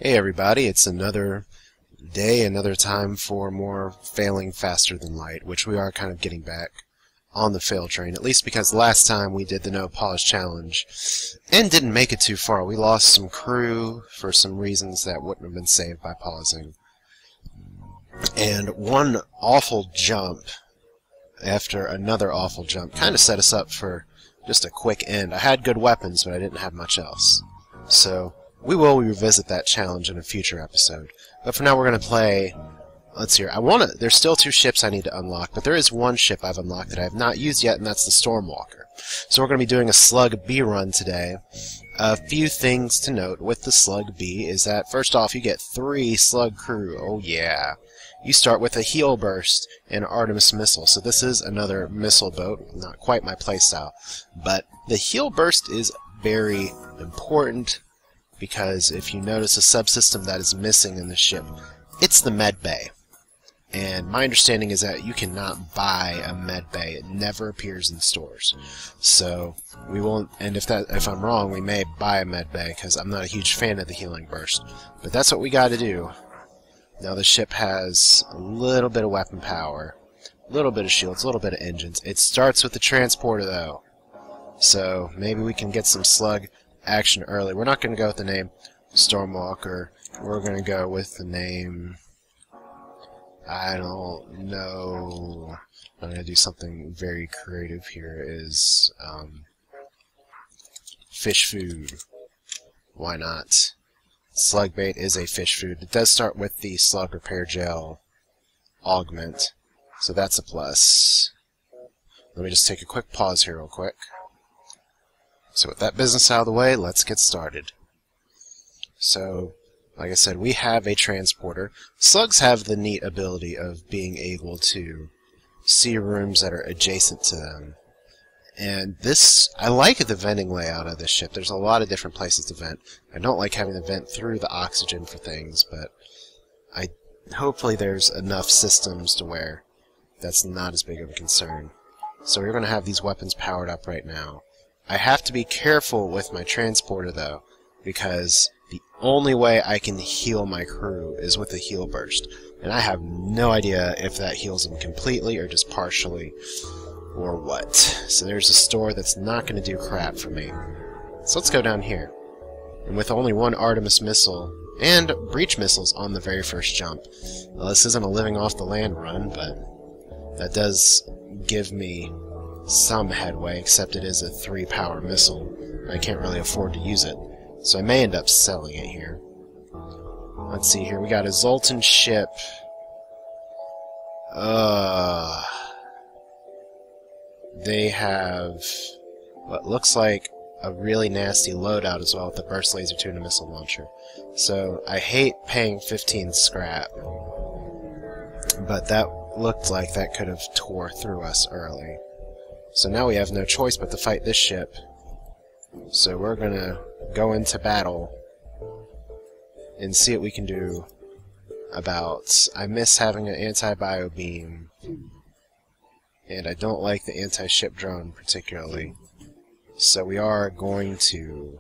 Hey everybody, it's another day, another time for more failing faster than light, which we are kind of getting back on the fail train, at least because last time we did the no pause challenge and didn't make it too far. We lost some crew for some reasons that wouldn't have been saved by pausing. And one awful jump after another awful jump kind of set us up for just a quick end. I had good weapons, but I didn't have much else. So we will revisit that challenge in a future episode. But for now, we're going to play... Let's see here. There's still 2 ships I need to unlock, but there is one ship I've unlocked that I have not used yet, and that's the Stormwalker. So we're going to be doing a Slug B run today. A few things to note with the Slug B is that, first off, you get 3 Slug crew. Oh yeah. You start with a Heal Burst and Artemis Missile. So this is another missile boat. Not quite my playstyle. But the Heal Burst is very important, because if you notice a subsystem that is missing in the ship, it's the med bay. And my understanding is that you cannot buy a med bay. It never appears in stores. So we won't, and if I'm wrong, we may buy a med bay, because I'm not a huge fan of the healing burst. But that's what we got to do. Now the ship has a little bit of weapon power, a little bit of shields, a little bit of engines. It starts with the transporter though. So maybe we can get some slug action early. We're not going to go with the name Stormwalker. We're going to go with the name... I don't know. I'm going to do something very creative here. Is fish food. Why not? Slug bait is a fish food. It does start with the slug repair gel augment, so that's a plus. Let me just take a quick pause here real quick. So with that business out of the way, let's get started. So, like I said, we have a transporter. Slugs have the neat ability of being able to see rooms that are adjacent to them. And this, I like the venting layout of this ship. There's a lot of different places to vent. I don't like having to vent through the oxygen for things, but hopefully there's enough systems to where that's not as big of a concern. So we're going to have these weapons powered up right now. I have to be careful with my transporter though, because the only way I can heal my crew is with a heal burst. And I have no idea if that heals them completely or just partially, or what. So there's a store that's not going to do crap for me. So let's go down here. And with only 1 Artemis missile, and breach missiles on the very first jump. Well, this isn't a living off the land run, but that does give me some headway, except it is a 3-power missile. I can't really afford to use it. So I may end up selling it here. Let's see here. We got a Zoltan ship. They have what looks like a really nasty loadout as well, with the burst laser tuna missile launcher. So I hate paying 15 scrap, but that looked like that could have tore through us early. So now we have no choice but to fight this ship. So we're gonna go into battle and see what we can do about... I miss having an anti-bio beam, and I don't like the anti-ship drone particularly. So we are going to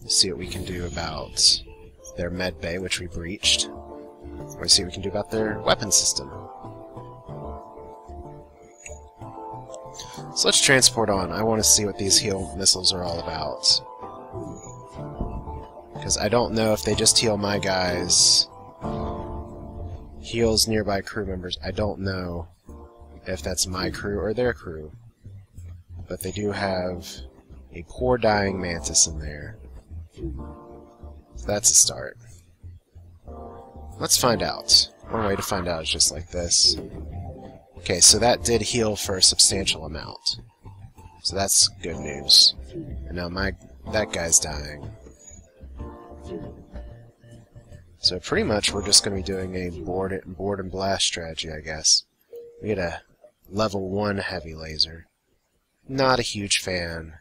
see what we can do about their med bay, which we breached, or see what we can do about their weapon system. So let's transport on. I want to see what these heal missiles are all about. Because I don't know if they just heal my guys, heals nearby crew members. I don't know if that's my crew or their crew. But they do have a poor dying mantis in there. So that's a start. Let's find out. One way to find out is just like this. Okay, so that did heal for a substantial amount. So that's good news. And now that guy's dying. So pretty much we're just going to be doing a board and blast strategy, I guess. We get a level 1 heavy laser. Not a huge fan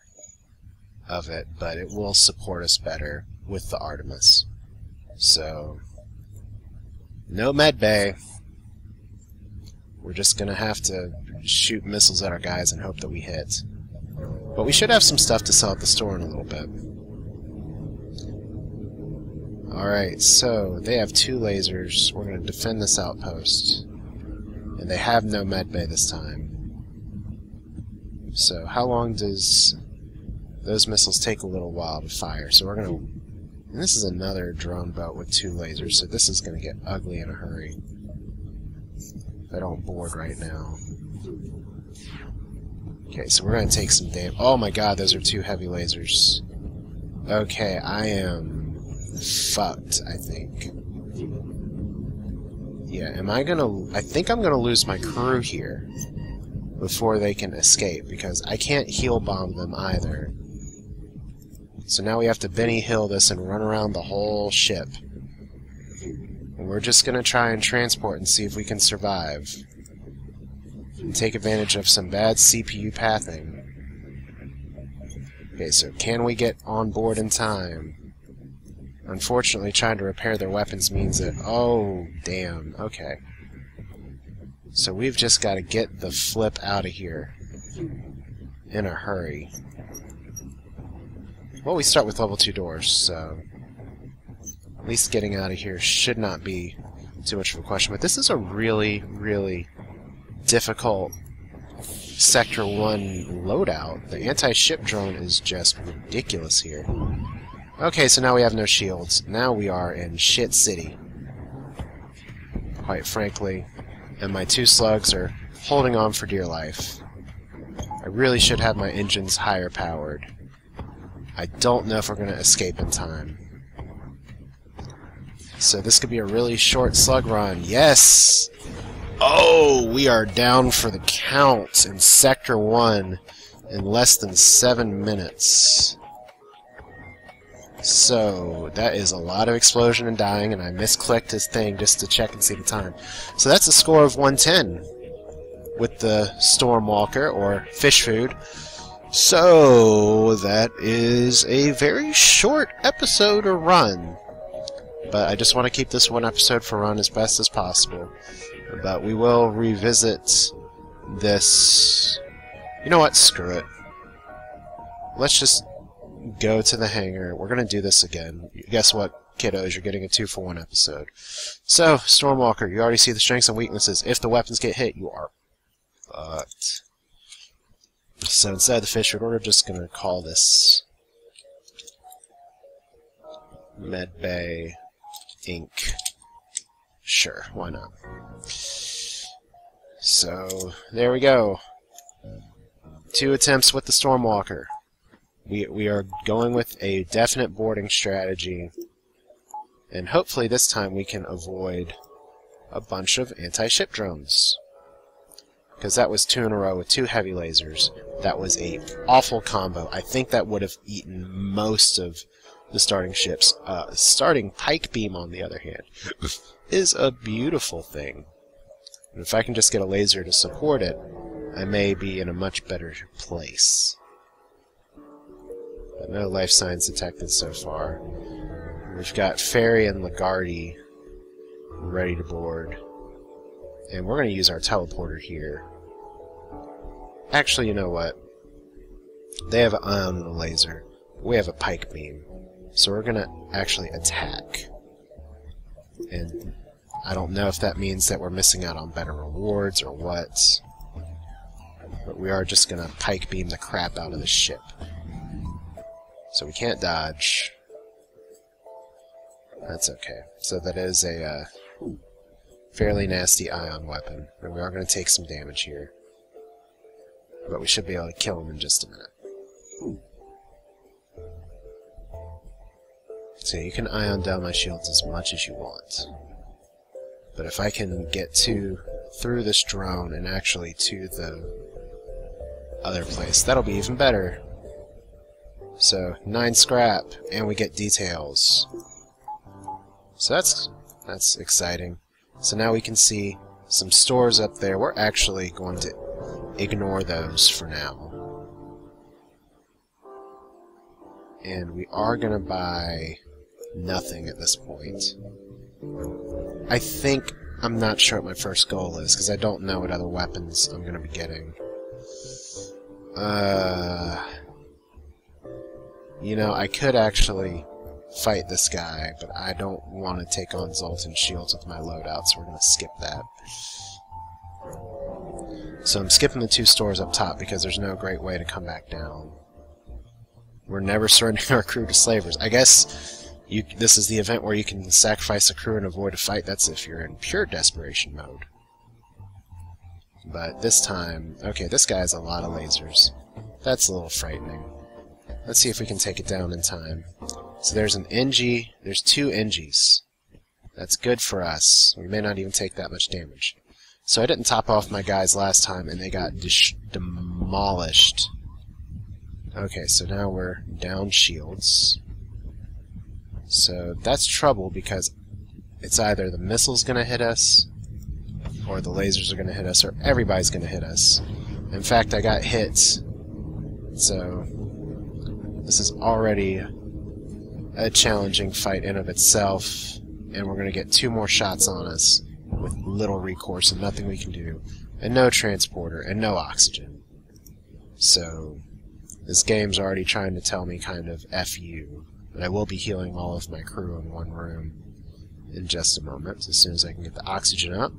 of it, but it will support us better with the Artemis. So, no med bay. We're just going to have to shoot missiles at our guys and hope that we hit. But we should have some stuff to sell at the store in a little bit. Alright, so they have 2 lasers. We're going to defend this outpost. And they have no medbay this time. So how long does those missiles take? A little while to fire. So we're going to... And this is another drone boat with 2 lasers, so this is going to get ugly in a hurry. If I don't board right now. Okay, so we're going to take some damage. Oh my god, those are 2 heavy lasers. Okay, I am fucked, I think. Yeah, I think I'm gonna lose my crew here before they can escape, because I can't heal bomb them either. So now we have to Benny Hill this and run around the whole ship. And we're just gonna try and transport and see if we can survive. And take advantage of some bad CPU pathing. Okay, so can we get on board in time? Unfortunately, trying to repair their weapons means that... Oh, damn. Okay. So we've just got to get the flip out of here. In a hurry. Well, we start with level 2 doors, so... At least getting out of here should not be too much of a question. But this is a really, really difficult Sector 1 loadout. The anti-ship drone is just ridiculous here. Okay, so now we have no shields. Now we are in shit city. Quite frankly. And my 2 slugs are holding on for dear life. I really should have my engines higher powered. I don't know if we're going to escape in time. So this could be a really short slug run. Yes! Oh, we are down for the count in Sector 1 in less than 7 minutes. So, that is a lot of explosion and dying, and I misclicked his thing just to check and see the time. So that's a score of 110 with the Stormwalker, or Fish Food. So, that is a very short episode or run. But I just want to keep this one episode for run as best as possible. But we will revisit this... You know what? Screw it. Let's just go to the hangar. We're going to do this again. Guess what, kiddos? You're getting a 2-for-1 episode. So, Stormwalker, you already see the strengths and weaknesses. If the weapons get hit, you are fucked. So instead of the fish food, we're just going to call this Medbay Inc. Sure, why not? So, there we go. 2 attempts with the Stormwalker. We are going with a definite boarding strategy, and hopefully this time we can avoid a bunch of anti-ship drones. Because that was 2 in a row with 2 heavy lasers. That was a awful combo. I think that would have eaten most of the starting ships. Starting Pike Beam, on the other hand, is a beautiful thing. And if I can just get a laser to support it, I may be in a much better place. But no life signs detected so far. We've got Ferry and Lagarde ready to board. And we're going to use our teleporter here. Actually, you know what? They have an ion and a laser. We have a Pike Beam. So we're going to actually attack. And I don't know if that means that we're missing out on better rewards or what. But we are just going to Pike Beam the crap out of the ship. So we can't dodge. That's okay. So that is a fairly nasty ion weapon. And we are going to take some damage here. But we should be able to kill him in just a minute. So you can ion down my shields as much as you want. But if I can get through this drone and actually to the other place, that'll be even better. So 9 scrap, and we get details. So that's exciting. So now we can see some stores up there. We're actually going to ignore those for now. And we are going to buy nothing at this point. I think... I'm not sure what my first goal is, because I don't know what other weapons I'm going to be getting. You know, I could actually fight this guy, but I don't want to take on Zoltan's shields with my loadout, so we're going to skip that. So I'm skipping the 2 stores up top because there's no great way to come back down. We're never surrendering our crew to slavers. I guess this is the event where you can sacrifice a crew and avoid a fight. That's if you're in pure desperation mode. But this time, okay, this guy has a lot of lasers. That's a little frightening. Let's see if we can take it down in time. So there's an NG, there's 2 NGs. That's good for us. We may not even take that much damage. So I didn't top off my guys last time, and they got demolished. Okay, so now we're down shields. So that's trouble, because it's either the missile's going to hit us, or the lasers are going to hit us, or everybody's going to hit us. In fact, I got hit. So this is already a challenging fight in of itself, and we're going to get 2 more shots on us with little recourse and nothing we can do, and no transporter, and no oxygen. So this game's already trying to tell me kind of F you, but I will be healing all of my crew in one room in just a moment, as soon as I can get the oxygen up.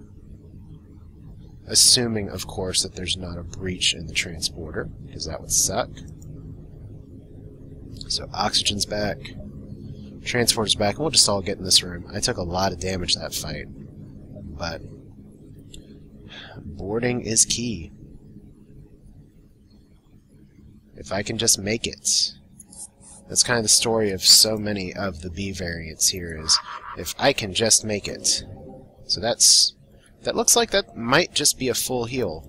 Assuming, of course, that there's not a breach in the transporter, because that would suck. So oxygen's back, transporter's back, and we'll just all get in this room. I took a lot of damage that fight, but boarding is key. If I can just make it. That's kind of the story of so many of the B variants here, is if I can just make it. So that looks like that might just be a full heal.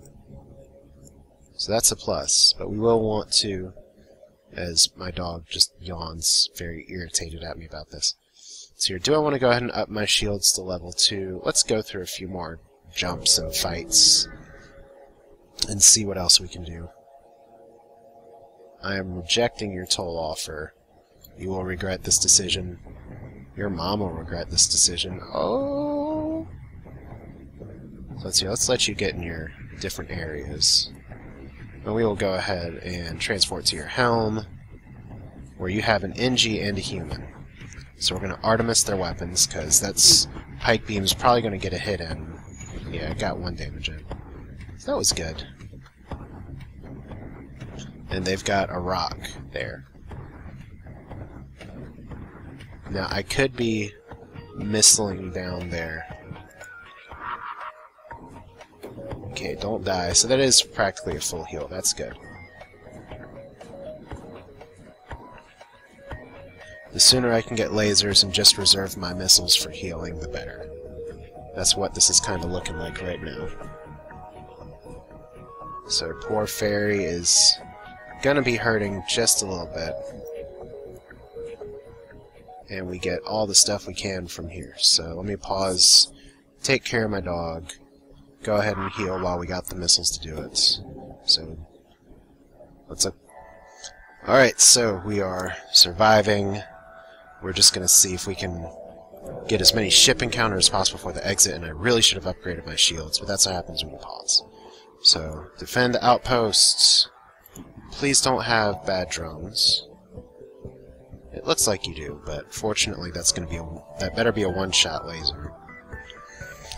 So that's a plus, but we will want to, as my dog just yawns, very irritated at me about this. So here, do I want to go ahead and up my shields to level 2? Let's go through a few more jumps and fights and see what else we can do. I am rejecting your toll offer. You will regret this decision. Your mom will regret this decision. Oh! So let's see, let's let you get in your different areas. And we will go ahead and transport to your helm, where you have an NG and a human. So we're going to Artemis their weapons, because that's Pike Beam's probably going to get a hit in. Yeah, it got 1 damage in. So that was good. And they've got a rock there. Now, I could be missiling down there. Okay, don't die. So that is practically a full heal. That's good. The sooner I can get lasers and just reserve my missiles for healing, the better. That's what this is kind of looking like right now. So poor Fairy is gonna be hurting just a little bit. And we get all the stuff we can from here. So let me pause, take care of my dog, go ahead and heal while we got the missiles to do it. So let's look. Alright, so we are surviving. We're just going to see if we can get as many ship encounters as possible before the exit, and I really should have upgraded my shields, but that's what happens when you pause. So, defend the outposts. Please don't have bad drones. It looks like you do, but fortunately that's going to be that better be a one-shot laser.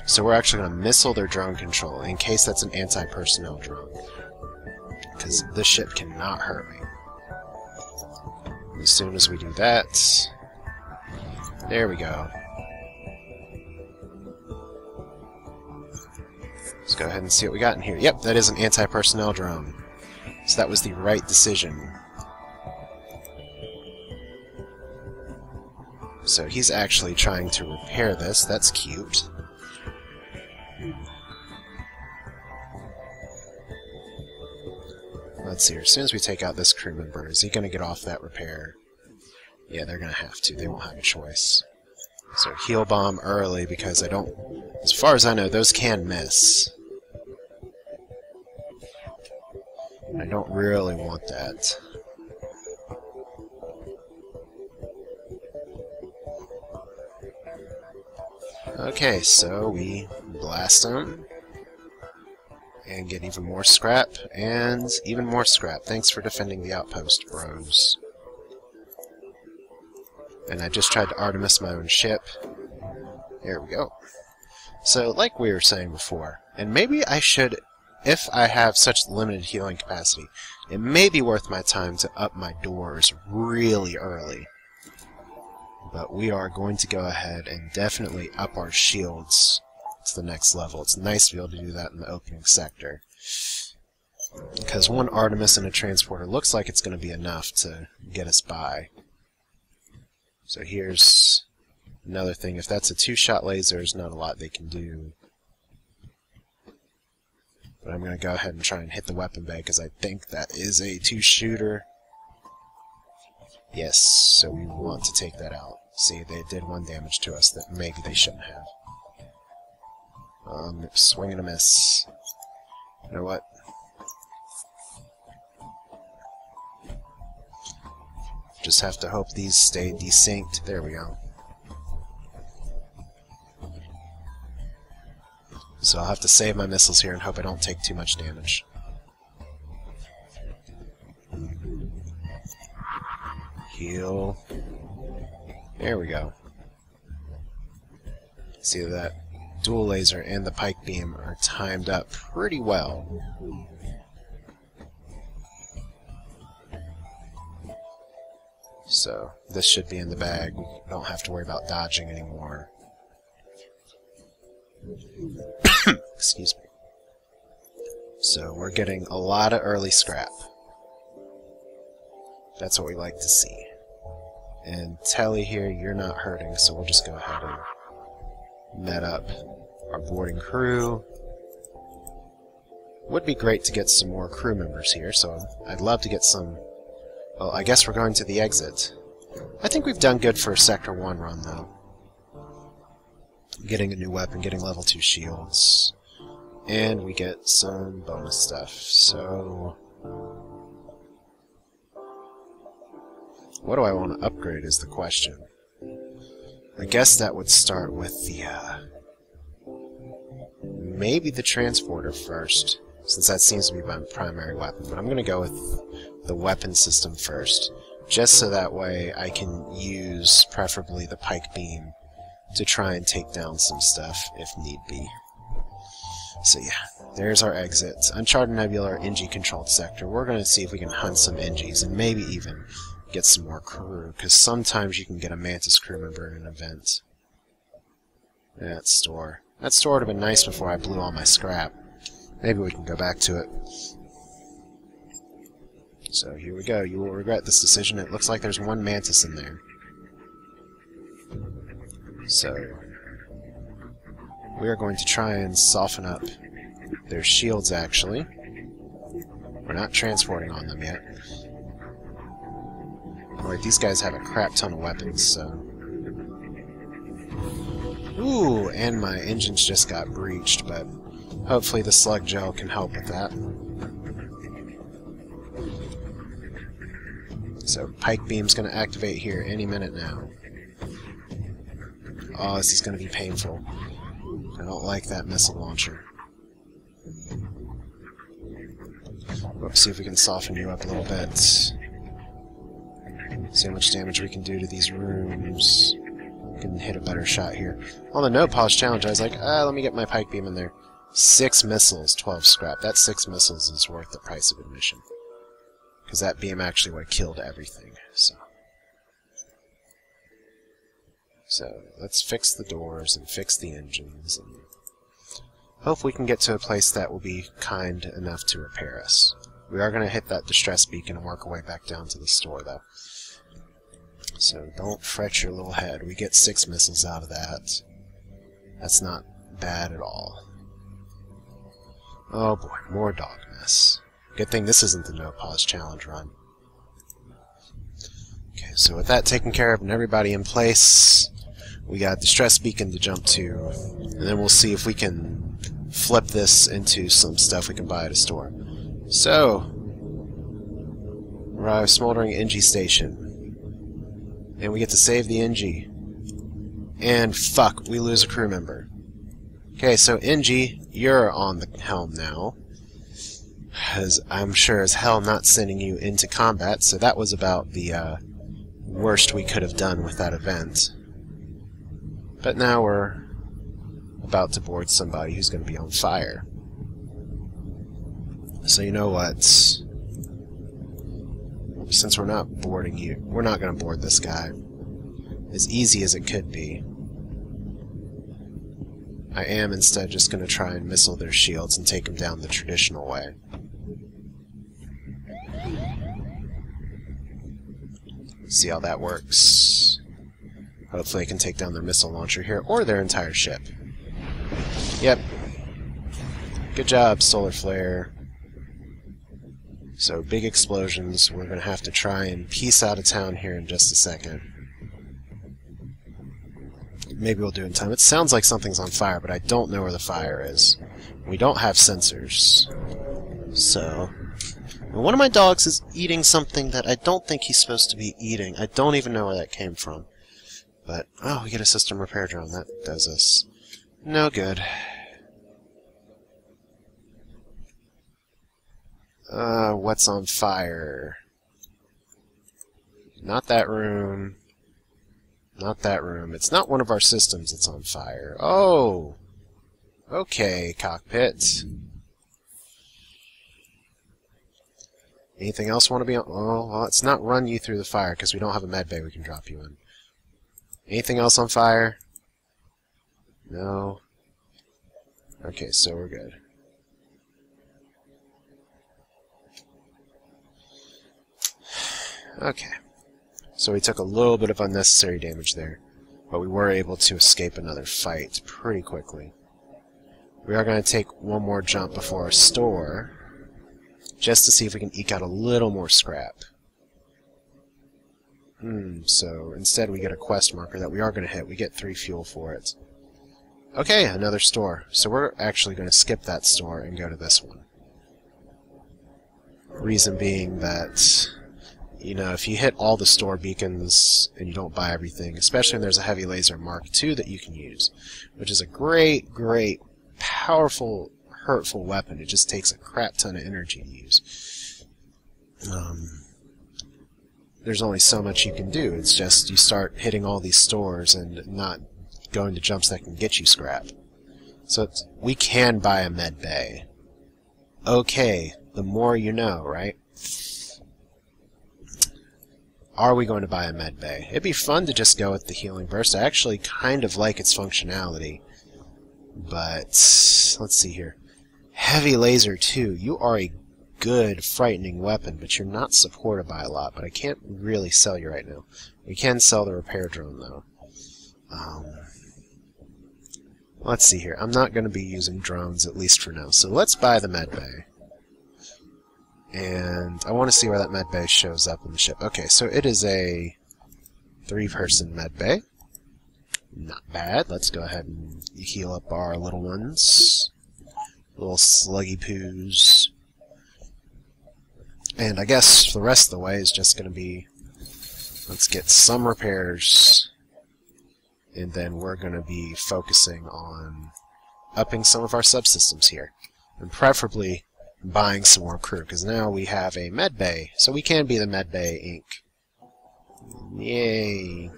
So we're actually going to missile their drone control, in case that's an anti-personnel drone. Because this ship cannot hurt me. As soon as we do that... There we go. Let's go ahead and see what we got in here. Yep, that is an anti-personnel drone. So that was the right decision. So he's actually trying to repair this. That's cute. Let's see here. As soon as we take out this crew member, is he going to get off that repair? Yeah, they're going to have to. They won't have a choice. So heal bomb early, because I don't... As far as I know, those can miss. I don't really want that. Okay, so we blast them. And get even more scrap, and even more scrap. Thanks for defending the outpost, bros. And I just tried to Artemis my own ship. There we go. So, like we were saying before, and maybe I should, if I have such limited healing capacity, it may be worth my time to up my doors really early. But we are going to go ahead and definitely up our shields to the next level. It's nice to be able to do that in the opening sector. Because one Artemis and a transporter looks like it's going to be enough to get us by. So here's another thing. If that's a two-shot laser, there's not a lot they can do. But I'm going to go ahead and try and hit the weapon bay because I think that is a two-shooter. Yes, so we want to take that out. See, they did 1 damage to us that maybe they shouldn't have. Swing and a miss. You know what? Just have to hope these stay desynced. There we go. So I'll have to save my missiles here and hope I don't take too much damage. Heal. There we go. See that dual laser and the pike beam are timed up pretty well. So this should be in the bag. We don't have to worry about dodging anymore. Excuse me. So we're getting a lot of early scrap. That's what we like to see. And Telly here, you're not hurting, so we'll just go ahead and net up our boarding crew. Would be great to get some more crew members here, so I'd love to get some... Well, I guess we're going to the exit. I think we've done good for a Sector 1 run, though. Getting a new weapon, getting level 2 shields. And we get some bonus stuff, so... What do I want to upgrade is the question. I guess that would start with the, maybe the transporter first, since that seems to be my primary weapon. But I'm going to go with the weapon system first, just so that way I can use, preferably, the pike beam to try and take down some stuff, if need be. So yeah, there's our exit. Uncharted Nebula, NG-controlled sector. We're going to see if we can hunt some NGs, and maybe even get some more crew, because sometimes you can get a Mantis crew member in an event. That store. That store would have been nice before I blew all my scrap. Maybe we can go back to it. So here we go. You will regret this decision. It looks like there's one Mantis in there. So we are going to try and soften up their shields, actually. We're not transporting on them yet. Alright, these guys have a crap ton of weapons, so... Ooh, and my engines just got breached, but hopefully the slug gel can help with that. So, pike beam's gonna activate here any minute now. Oh, this is gonna be painful. I don't like that missile launcher. Let's see if we can soften you up a little bit. See how much damage we can do to these rooms. We can hit a better shot here. On the no pause challenge, I was like, let me get my pike beam in there. 6 missiles, 12 scrap. That 6 missiles is worth the price of admission. Because that beam actually would have killed everything. So let's fix the doors and fix the engines. And hope we can get to a place that will be kind enough to repair us. We are going to hit that distress beacon and work our way back down to the store, though. So don't fret your little head. We get 6 missiles out of that. That's not bad at all. Oh boy, more dog mess. Good thing this isn't the no-pause challenge run. Okay, so with that taken care of and everybody in place, we got distress beacon to jump to, and then we'll see if we can flip this into some stuff we can buy at a store. So, arrive smoldering NG station. And we get to save the NG. And fuck, we lose a crew member. Okay, so NG, you're on the helm now. Because I'm sure as hell not sending you into combat, so that was about the worst we could have done with that event. But now we're about to board somebody who's going to be on fire. So you know what? Since we're not boarding you, we're not going to board this guy. As easy as it could be. I am instead just going to try and missile their shields and take them down the traditional way. See how that works. Hopefully I can take down their missile launcher here, or their entire ship. Yep. Good job, Solar Flare. So, big explosions. We're going to have to try and piece out of town here in just a second. Maybe we'll do it in time. It sounds like something's on fire, but I don't know where the fire is. We don't have sensors. So, one of my dogs is eating something that I don't think he's supposed to be eating. I don't even know where that came from. But, oh, we get a system repair drone. That does us no good. What's on fire? Not that room. Not that room. It's not one of our systems that's on fire. Oh! Okay, cockpit. Anything else want to be on? Oh, well, let's not run you through the fire, because we don't have a med bay we can drop you in. Anything else on fire? No. Okay, so we're good. Okay. So we took a little bit of unnecessary damage there, but we were able to escape another fight pretty quickly. We are going to take one more jump before our store, just to see if we can eke out a little more scrap. So instead we get a quest marker that we are going to hit. We get 3 fuel for it. Okay, another store. So we're actually going to skip that store and go to this one. Reason being that, you know, if you hit all the store beacons and you don't buy everything, especially when there's a heavy laser Mark II that you can use, which is a great, powerful, hurtful weapon. It just takes a crap ton of energy to use. There's only so much you can do. It's just you start hitting all these stores and not going to jumps that can get you scrap. So we can buy a med bay. Okay, the more you know, right? Are we going to buy a med bay? It'd be fun to just go with the healing burst. I actually kind of like its functionality. But, let's see here. Heavy laser 2. You are a good, frightening weapon, but you're not supported by a lot. But I can't really sell you right now. We can sell the repair drone, though. Let's see here. I'm not going to be using drones, at least for now. So let's buy the med bay. And I want to see where that med bay shows up in the ship. Okay, so it is a 3-person med bay. Not bad. Let's go ahead and heal up our little ones. Little sluggy poos. And I guess the rest of the way is just going to be, let's get some repairs. And then we're going to be focusing on upping some of our subsystems here. And preferably buying some more crew, because now we have a med bay. So we can be the med bay Inc. Yay.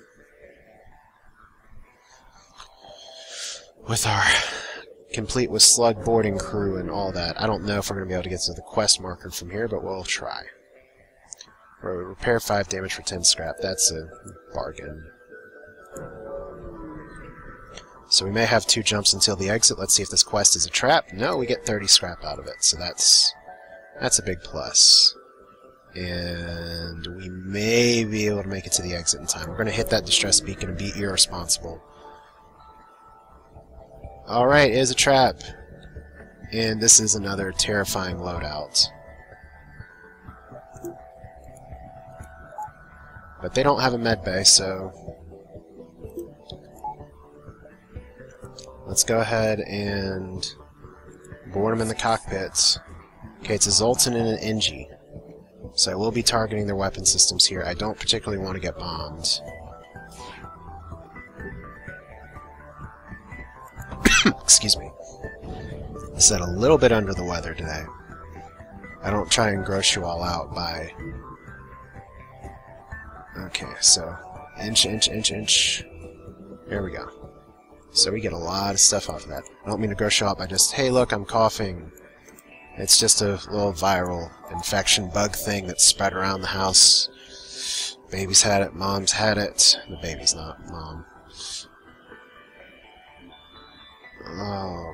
With our complete with slug boarding crew and all that. I don't know if we're going to be able to get to the quest marker from here, but we'll try. Repair 5 damage for 10 scrap. That's a bargain. So we may have 2 jumps until the exit. Let's see if this quest is a trap. No, we get 30 scrap out of it, so that's a big plus. And we may be able to make it to the exit in time. We're going to hit that distress beacon and be irresponsible. Alright, it is a trap. And this is another terrifying loadout. But they don't have a med bay, so let's go ahead and board them in the cockpits. Okay, it's a Zoltan and an Engie. So I will be targeting their weapon systems here. I don't particularly want to get bombed. Excuse me. I said a little bit under the weather today. I don't try and gross you all out by Okay, so inch, inch, inch, inch. There we go. So we get a lot of stuff off of that. I don't mean to gross show up by just, hey look, I'm coughing. It's just a little viral infection bug thing that's spread around the house. Baby's had it, mom's had it. The baby's not mom.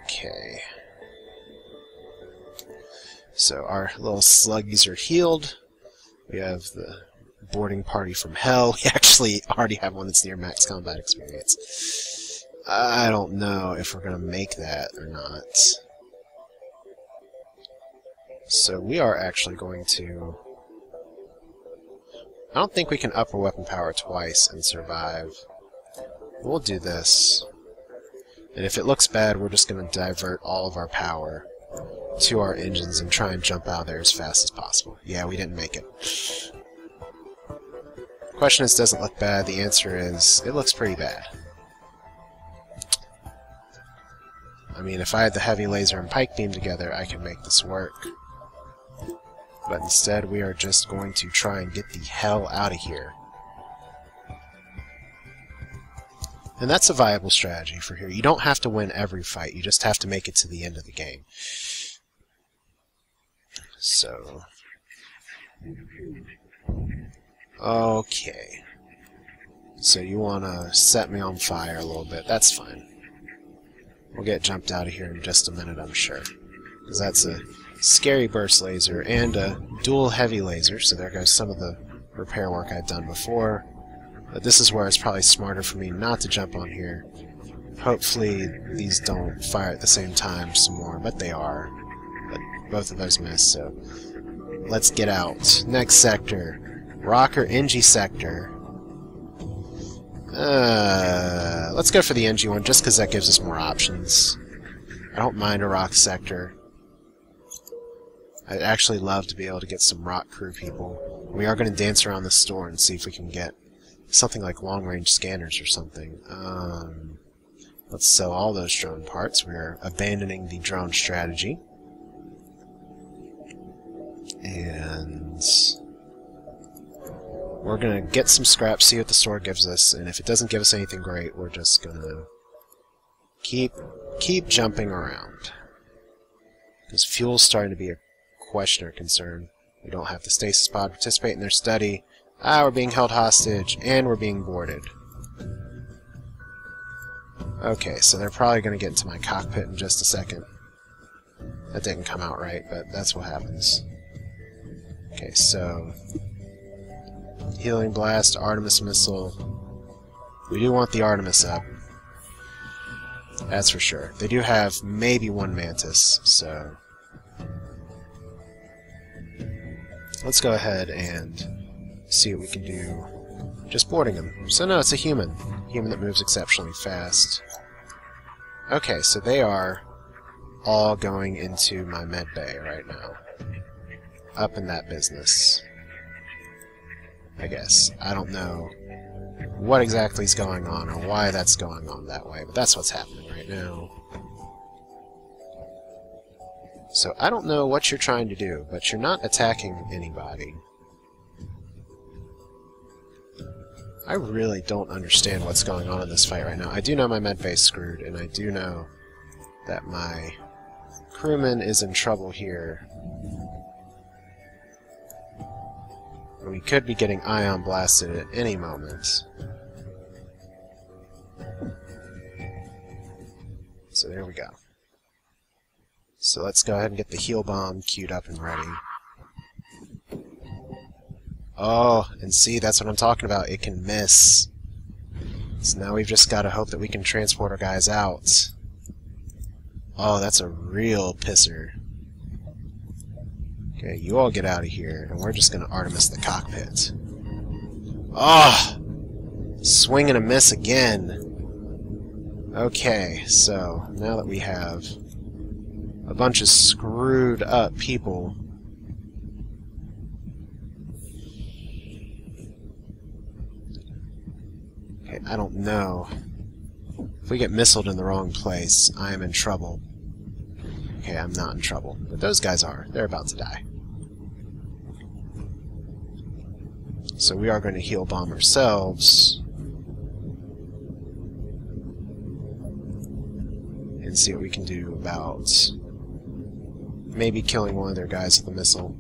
Okay. So our little sluggies are healed. We have the boarding party from hell. We actually already have one that's near max combat experience. I don't know if we're going to make that or not. So we are actually going to... I don't think we can up our weapon power twice and survive. We'll do this. And if it looks bad, we're just going to divert all of our power to our engines and try and jump out of there as fast as possible. Yeah, we didn't make it. The question is, does it look bad? The answer is, it looks pretty bad. I mean, if I had the heavy laser and pike beam together, I could make this work. But instead, we are just going to try and get the hell out of here. And that's a viable strategy for here. You don't have to win every fight, you just have to make it to the end of the game. So... okay. So you want to set me on fire a little bit. That's fine. We'll get jumped out of here in just a minute, I'm sure. Because that's a scary burst laser and a dual heavy laser, so there goes some of the repair work I'd done before. But this is where it's probably smarter for me not to jump on here. Hopefully these don't fire at the same time some more, but they are. But both of those miss, so let's get out. Next sector. Rock or NG sector. Let's go for the NG one, just because that gives us more options. I don't mind a rock sector. I'd actually love to be able to get some rock crew people. We are going to dance around the store and see if we can get something like long-range scanners or something. Let's sell all those drone parts. We're abandoning the drone strategy. And we're going to get some scraps, see what the store gives us, and if it doesn't give us anything great, we're just going to keep jumping around. Because fuel's starting to be a question or concern. We don't have the stasis pod participate in their study. We're being held hostage, and we're being boarded. Okay, so they're probably going to get into my cockpit in just a second. That didn't come out right, but that's what happens. Okay, so... Healing Blast, Artemis Missile. We do want the Artemis up. That's for sure. They do have maybe one Mantis, so... let's go ahead and see what we can do. Just boarding him. So no, it's a human. Human that moves exceptionally fast. Okay, so they are all going into my med bay right now. Up in that business. I guess. I don't know what exactly is going on or why that's going on that way, but that's what's happening right now. So I don't know what you're trying to do, but you're not attacking anybody. I really don't understand what's going on in this fight right now. I do know my medbay's screwed, and I do know that my crewman is in trouble here. We could be getting ion blasted at any moment. So there we go. So let's go ahead and get the heal bomb queued up and ready. Oh, and see, that's what I'm talking about. It can miss. So now we've just got to hope that we can transport our guys out. Oh, that's a real pisser. Okay, you all get out of here, and we're just going to Artemis the cockpit. Oh! Swing and a miss again. Okay, so now that we have a bunch of screwed up people, okay, I don't know. If we get missiled in the wrong place, I am in trouble. Okay, I'm not in trouble, but those guys are. They're about to die. So we are going to heal bomb ourselves and see what we can do about maybe killing one of their guys with a missile.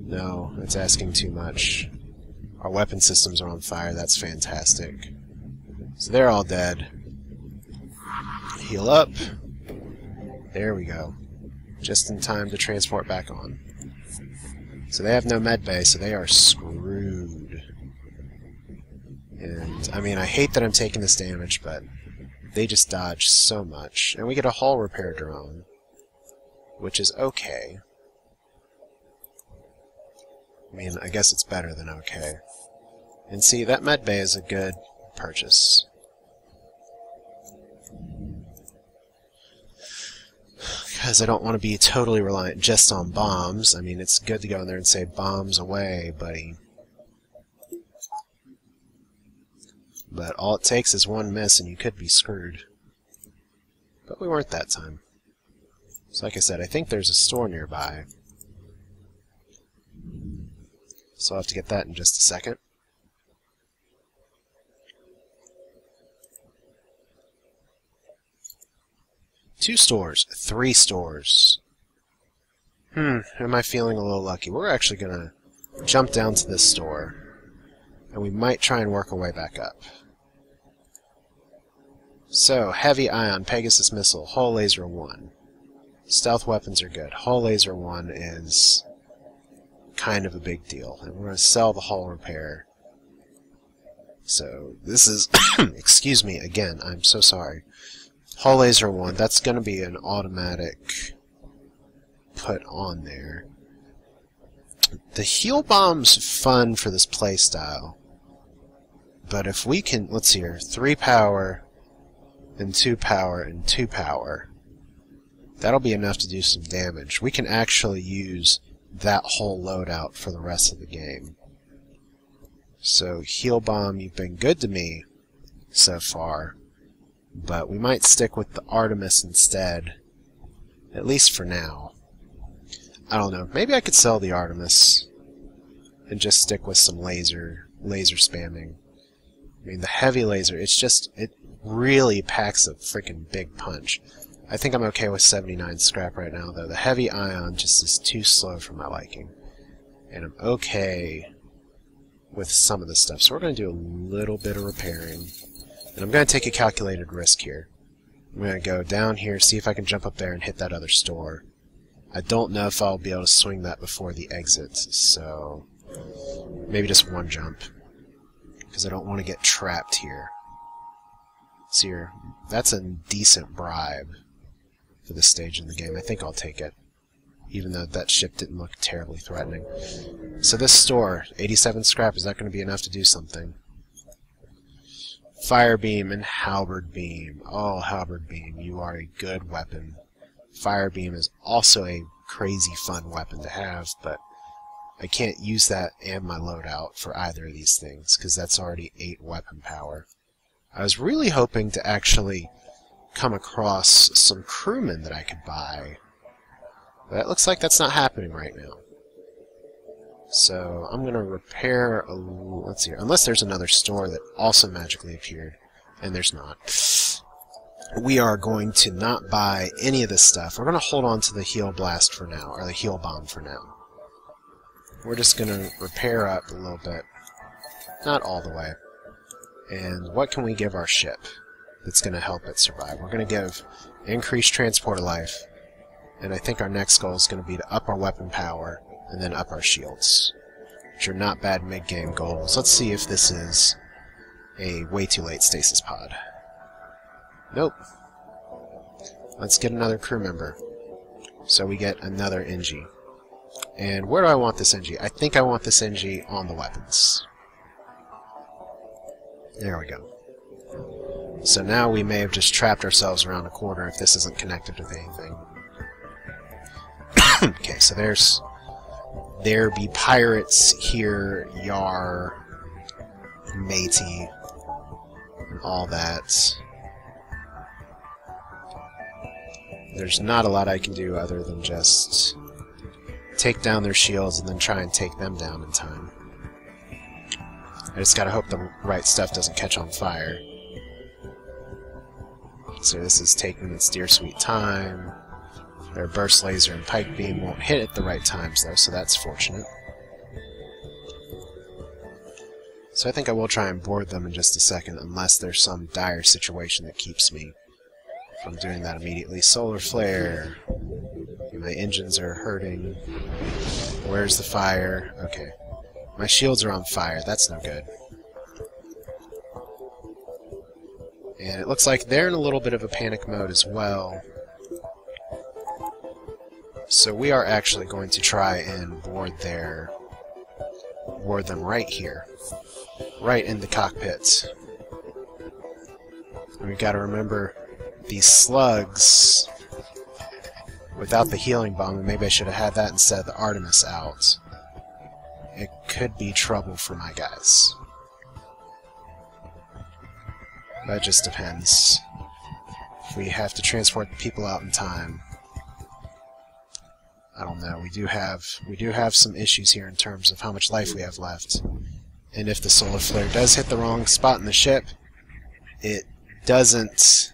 No, that's asking too much. Our weapon systems are on fire. That's fantastic. So they're all dead. Heal up. There we go. Just in time to transport back on. So they have no med bay, so they are screwed. And, I mean, I hate that I'm taking this damage, but they just dodge so much. And we get a hull repair drone, which is okay. I mean, I guess it's better than okay. And see, that med bay is a good purchase. Because I don't want to be totally reliant just on bombs. I mean, it's good to go in there and say, bombs away, buddy. But all it takes is one miss and you could be screwed. But we weren't that time. So like I said, I think there's a store nearby. So I'll have to get that in just a second. Two stores, 3 stores. Am I feeling a little lucky? We're actually gonna jump down to this store, and we might try and work our way back up. So, heavy ion, Pegasus missile, hull laser 1. Stealth weapons are good. Hull laser 1 is kind of a big deal, and we're gonna sell the hull repair. So, this is, excuse me again, I'm so sorry. Hull laser 1, that's going to be an automatic put on there. The heal bomb's fun for this playstyle, but if we can, let's see here, 3 power, and 2 power, and 2 power, that'll be enough to do some damage. We can actually use that whole loadout for the rest of the game. So, heal bomb, you've been good to me so far. But we might stick with the Artemis instead, at least for now. I don't know. Maybe I could sell the Artemis and just stick with some laser spamming. I mean, the heavy laser, it really packs a freaking big punch. I think I'm okay with 79 scrap right now, though. The heavy ion just is too slow for my liking. And I'm okay with some of the stuff. So we're going to do a little bit of repairing. And I'm going to take a calculated risk here. I'm going to go down here, see if I can jump up there and hit that other store. I don't know if I'll be able to swing that before the exit, so maybe just one jump. Because I don't want to get trapped here. See here, that's a decent bribe for this stage in the game. I think I'll take it, even though that ship didn't look terribly threatening. So this store, 87 scrap, is that going to be enough to do something? Fire beam and halberd beam. Oh, halberd beam, you are a good weapon. Fire beam is also a crazy fun weapon to have, but I can't use that and my loadout for either of these things, because that's already 8 weapon power. I was really hoping to actually come across some crewmen that I could buy, but it looks like that's not happening right now. So I'm going to repair, let's see here, unless there's another store that also magically appeared, and there's not. We are going to not buy any of this stuff. We're going to hold on to the heal blast for now, or the heal bomb for now. We're just going to repair up a little bit, not all the way. And what can we give our ship that's going to help it survive? We're going to give increased transport of life, and I think our next goal is going to be to up our weapon power, and then up our shields, which are not bad mid-game goals. Let's see if this is a way too late stasis pod. Nope. Let's get another crew member. So we get another NG. And where do I want this NG? I think I want this NG on the weapons. There we go. So now we may have just trapped ourselves around a corner if this isn't connected with anything. Okay, so there be pirates here, yar, matey, and all that. There's not a lot I can do other than just take down their shields and then try and take them down in time. I just gotta hope the right stuff doesn't catch on fire. So this is taking its dear sweet time. Their burst laser and pike beam won't hit at the right times though, so that's fortunate. So I think I will try and board them in just a second, unless there's some dire situation that keeps me from doing that immediately. Solar flare. My engines are hurting. Where's the fire? Okay. My shields are on fire. That's no good. And it looks like they're in a little bit of a panic mode as well. So we are actually going to try and board them right here. Right in the cockpit. And we've got to remember these slugs without the healing bomb, and maybe I should have had that instead of the Artemis out. It could be trouble for my guys. That just depends. If we have to transport the people out in time, I don't know. We do have some issues here in terms of how much life we have left. And if the solar flare does hit the wrong spot in the ship, it doesn't.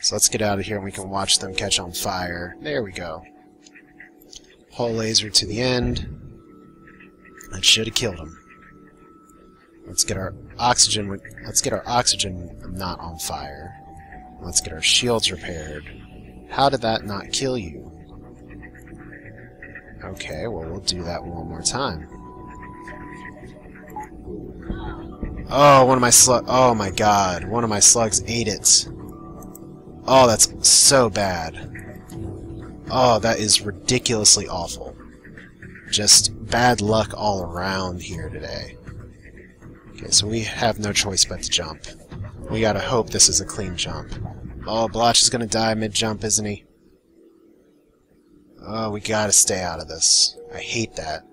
So let's get out of here and we can watch them catch on fire. There we go. Hull laser to the end. That should have killed him. Let's get our oxygen. Let's get our oxygen not on fire. Let's get our shields repaired. How did that not kill you? Okay, well we'll do that one more time. Oh, oh my god, one of my slugs ate it. Oh, that's so bad. Oh, that is ridiculously awful. Just bad luck all around here today. Okay, so we have no choice but to jump. We gotta hope this is a clean jump. Oh, Blotch is gonna die mid-jump, isn't he? Oh, we gotta stay out of this. I hate that.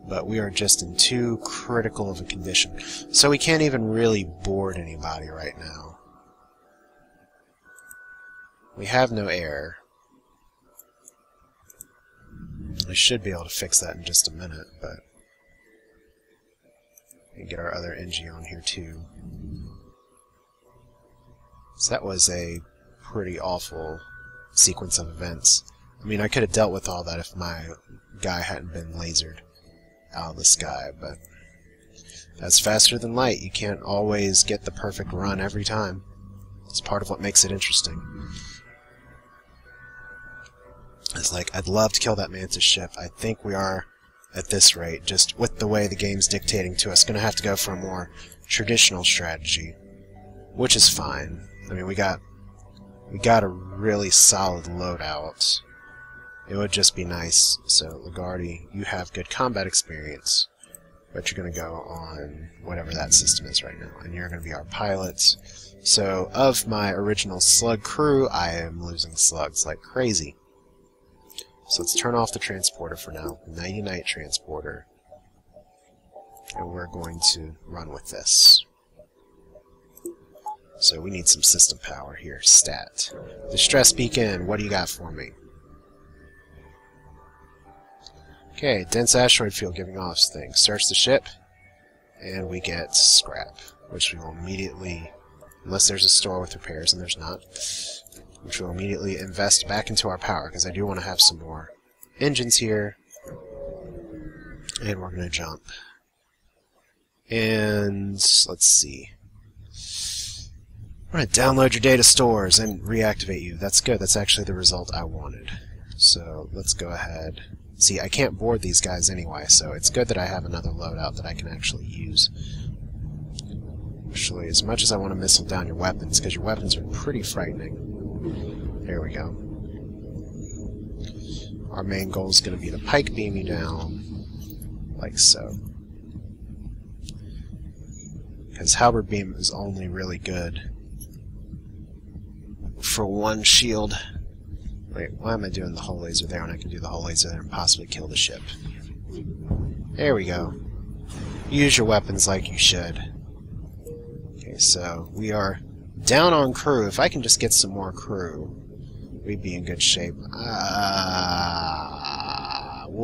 But we are just in too critical of a condition. So we can't even really board anybody right now. We have no air. I should be able to fix that in just a minute, but we can get our other NG on here too. So that was a pretty awful sequence of events. I mean, I could have dealt with all that if my guy hadn't been lasered out of the sky, but that's faster than light. You can't always get the perfect run every time. It's part of what makes it interesting. It's like, I'd love to kill that Mantis ship. I think we are, at this rate, just with the way the game's dictating to us, going to have to go for a more traditional strategy, which is fine. I mean, we got a really solid loadout. It would just be nice. So, Lagarde, you have good combat experience, but you're going to go on whatever that system is right now, and you're going to be our pilot. So, of my original Slug crew, I am losing slugs like crazy. So let's turn off the transporter for now, nighty-night transporter, and we're going to run with this. So we need some system power here. Stat. Distress beacon, what do you got for me? Okay, dense asteroid field giving off things. Search the ship, and we get scrap, which we will immediately, unless there's a store with repairs, and there's not, which will immediately invest back into our power, because I do want to have some more engines here. And we're going to jump. And let's see. We're going to download your data stores and reactivate you. That's good. That's actually the result I wanted. So let's go ahead. See, I can't board these guys anyway, so it's good that I have another loadout that I can actually use. Actually, as much as I want to missile down your weapons, because your weapons are pretty frightening. There we go. Our main goal is going to be to pike beam you down, like so. Because halberd beam is only really good for one shield. Wait, why am I doing the hull laser there when I can do the hull laser there and possibly kill the ship? There we go. Use your weapons like you should. Okay, so we are down on crew. If I can just get some more crew, we'd be in good shape. What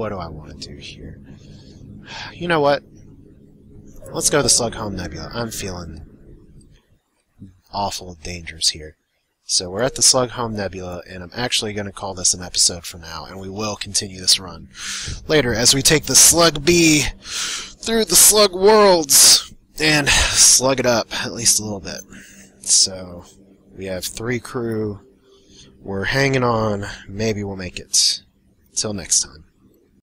do I want to do here? You know what? Let's go to the Slug Home Nebula. I'm feeling awful dangers here. So we're at the Slug Home Nebula, and I'm actually going to call this an episode for now, and we will continue this run later as we take the Slug B through the Slug worlds and slug it up at least a little bit. So we have 3 crew. We're hanging on. Maybe we'll make it. Till next time.